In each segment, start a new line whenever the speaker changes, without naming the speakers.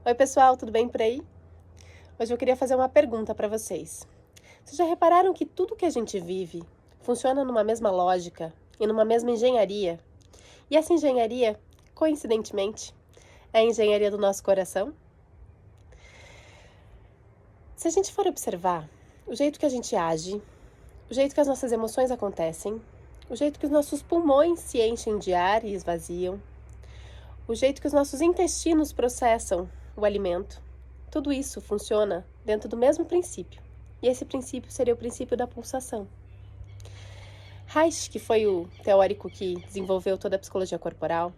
Oi pessoal, tudo bem por aí? Hoje eu queria fazer uma pergunta para vocês. Vocês já repararam que tudo que a gente vive funciona numa mesma lógica e numa mesma engenharia? E essa engenharia, coincidentemente, é a engenharia do nosso coração? Se a gente for observar o jeito que a gente age, o jeito que as nossas emoções acontecem, o jeito que os nossos pulmões se enchem de ar e esvaziam, o jeito que os nossos intestinos processam o alimento, tudo isso funciona dentro do mesmo princípio. E esse princípio seria o princípio da pulsação. Reich, que foi o teórico que desenvolveu toda a psicologia corporal,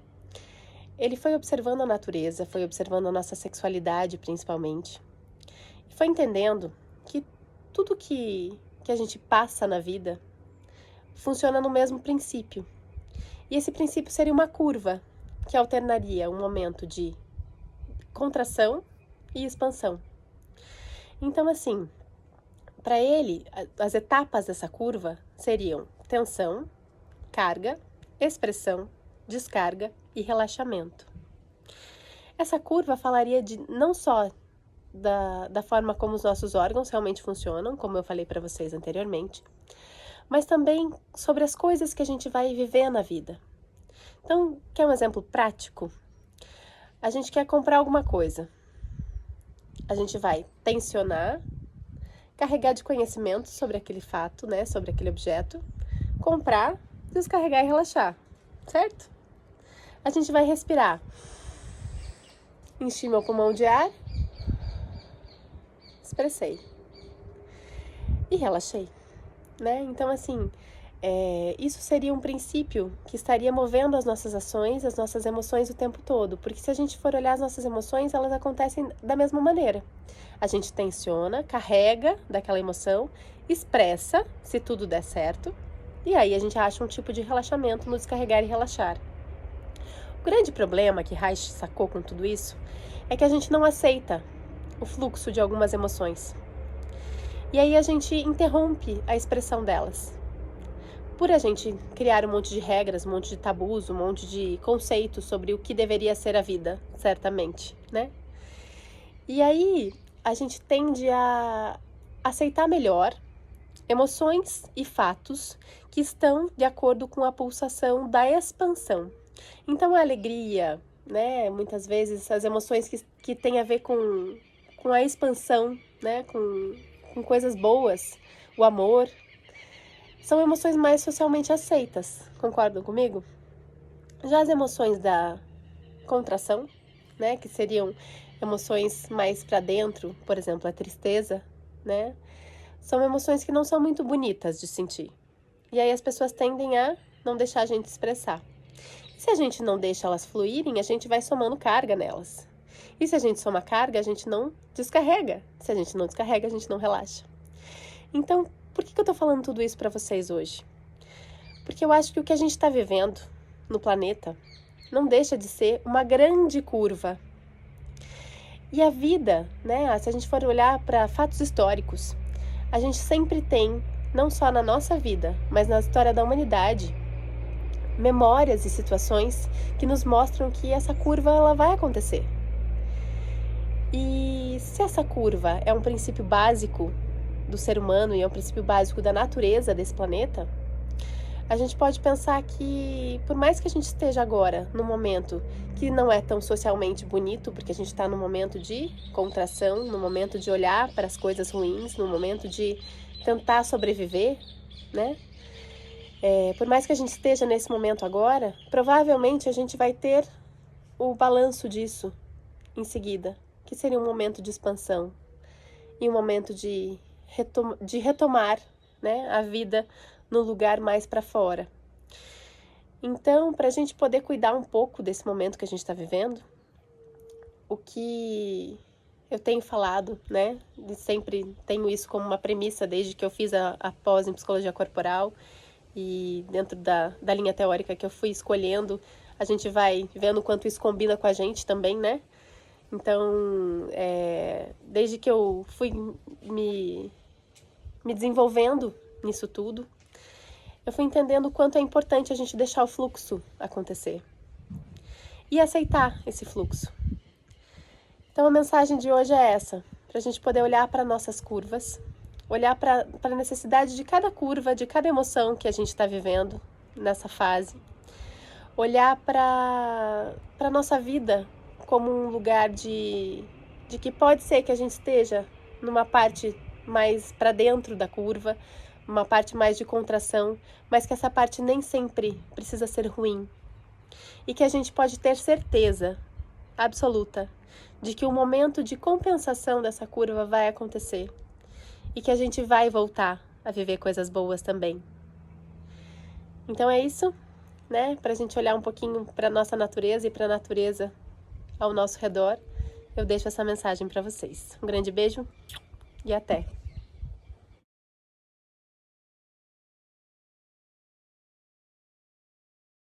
ele foi observando a natureza, foi observando a nossa sexualidade principalmente, e foi entendendo que tudo que a gente passa na vida funciona no mesmo princípio. E esse princípio seria uma curva que alternaria um momento de contração e expansão. Então, assim, para ele, as etapas dessa curva seriam tensão, carga, expressão, descarga e relaxamento. Essa curva falaria de não só da forma como os nossos órgãos realmente funcionam, como eu falei para vocês anteriormente, mas também sobre as coisas que a gente vai viver na vida. Então, quer um exemplo prático? A gente quer comprar alguma coisa. A gente vai tensionar, carregar de conhecimento sobre aquele fato, né, sobre aquele objeto, comprar, descarregar e relaxar, certo? A gente vai respirar. Enchi meu pulmão de ar, expressei e relaxei, né? Então, assim, isso seria um princípio que estaria movendo as nossas ações, as nossas emoções o tempo todo, porque se a gente for olhar as nossas emoções, elas acontecem da mesma maneira. A gente tensiona, carrega daquela emoção, expressa, se tudo der certo, e aí a gente acha um tipo de relaxamento no descarregar e relaxar. O grande problema que Reich sacou com tudo isso é que a gente não aceita o fluxo de algumas emoções. E aí a gente interrompe a expressão delas. Por a gente criar um monte de regras, um monte de tabus, um monte de conceitos sobre o que deveria ser a vida, certamente, né? E aí a gente tende a aceitar melhor emoções e fatos que estão de acordo com a pulsação da expansão. Então a alegria, né, muitas vezes as emoções que têm a ver com a expansão, né, com coisas boas, o amor, são emoções mais socialmente aceitas, concordam comigo? Já as emoções da contração, né, que seriam emoções mais para dentro, por exemplo, a tristeza, né, são emoções que não são muito bonitas de sentir. E aí as pessoas tendem a não deixar a gente expressar. E se a gente não deixa elas fluírem, a gente vai somando carga nelas. E se a gente soma carga, a gente não descarrega. Se a gente não descarrega, a gente não relaxa. Então, por que eu tô falando tudo isso para vocês hoje? Porque eu acho que o que a gente está vivendo no planeta não deixa de ser uma grande curva. E a vida, né, se a gente for olhar para fatos históricos, a gente sempre tem, não só na nossa vida, mas na história da humanidade, memórias e situações que nos mostram que essa curva ela vai acontecer. E se essa curva é um princípio básico do ser humano e é um princípio básico da natureza desse planeta, a gente pode pensar que, por mais que a gente esteja agora num momento que não é tão socialmente bonito, porque a gente está num momento de contração, num momento de olhar para as coisas ruins, num momento de tentar sobreviver, né? Por mais que a gente esteja nesse momento agora, provavelmente a gente vai ter o balanço disso em seguida, que seria um momento de expansão e um momento de retomar, né, a vida no lugar mais para fora. Então, para a gente poder cuidar um pouco desse momento que a gente está vivendo, o que eu tenho falado, né, e sempre tenho isso como uma premissa desde que eu fiz a pós em psicologia corporal e dentro da linha teórica que eu fui escolhendo, a gente vai vendo o quanto isso combina com a gente também, né? Então, desde que eu fui me desenvolvendo nisso tudo, eu fui entendendo o quanto é importante a gente deixar o fluxo acontecer e aceitar esse fluxo. Então a mensagem de hoje é essa, para a gente poder olhar para nossas curvas, olhar para a necessidade de cada curva, de cada emoção que a gente está vivendo nessa fase, olhar para a nossa vida como um lugar de que pode ser que a gente esteja numa parte mais para dentro da curva, uma parte mais de contração, mas que essa parte nem sempre precisa ser ruim. E que a gente pode ter certeza absoluta de que o momento de compensação dessa curva vai acontecer. E que a gente vai voltar a viver coisas boas também. Então é isso, né? Para a gente olhar um pouquinho para a nossa natureza e para a natureza ao nosso redor, eu deixo essa mensagem para vocês. Um grande beijo e até!